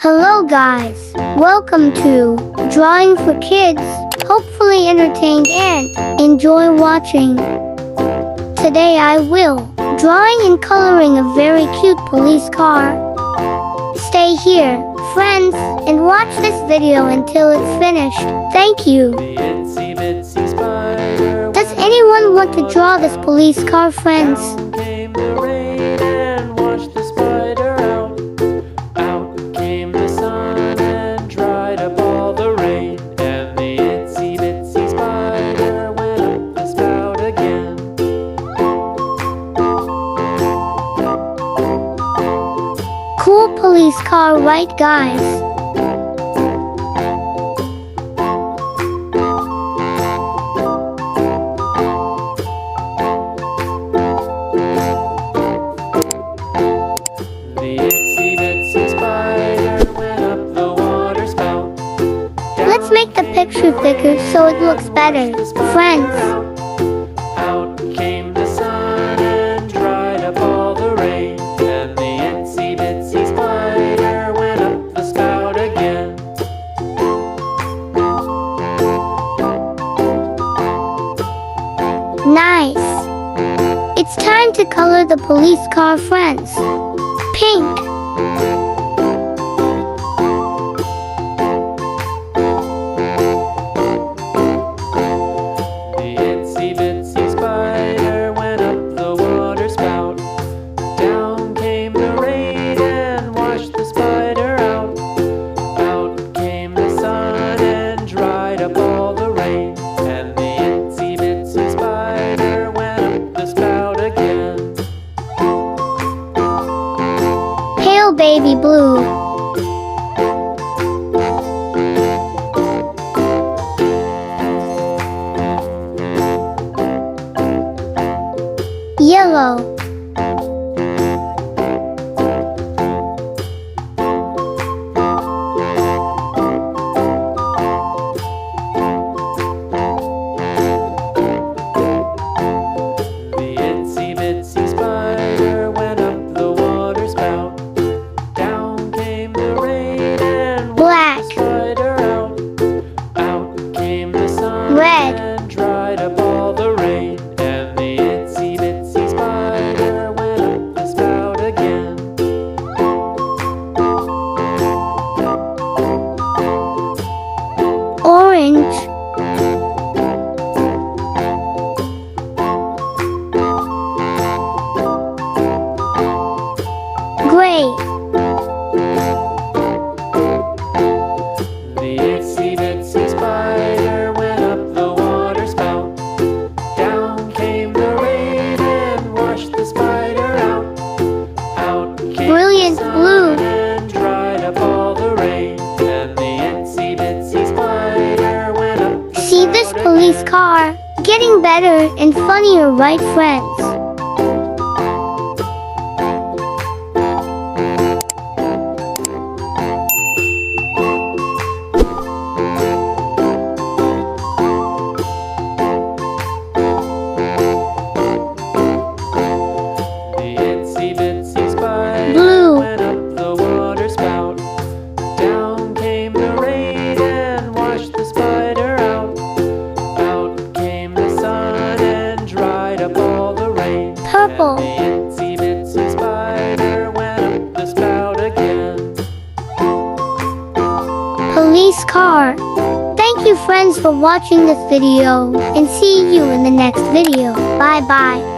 Hello guys, welcome to Drawing for Kids. Hopefully entertained and enjoy watching. Today I will drawing and coloring a very cute police car. Stay here, friends, and watch this video until it's finished. Thank you. Does anyone want to draw this police car, friends? Cool police car, right guys? Let's make the picture thicker so it looks better, friends. Out came the sun and dried up all the rain, and the itsy bitsy spider went up the spout again. Nice. It's time to color the police car, friends. Pink. Baby blue. Yellow. The itsy bitsy spider went up the water spout. Red. And dried up all the rain, and the itsy bitsy spider went up the spout again. Orange. Gray. The itsy bitsy spider went up the water spout. Down came the rain and washed the spider out. Out came Brilliant the sun blue. and dried up all the rain, and the itsy bitsy spider went up the See this spout police again. car? Getting better and funnier, right friends? Blue. Went up the water spout. Down came the rain and washed the spider out. Out came the sun and dried up all the rain. Purple. And the itsy bitsy spider went up the spout again. Police car. Thank you friends for watching this video and see you in the next video. Bye bye.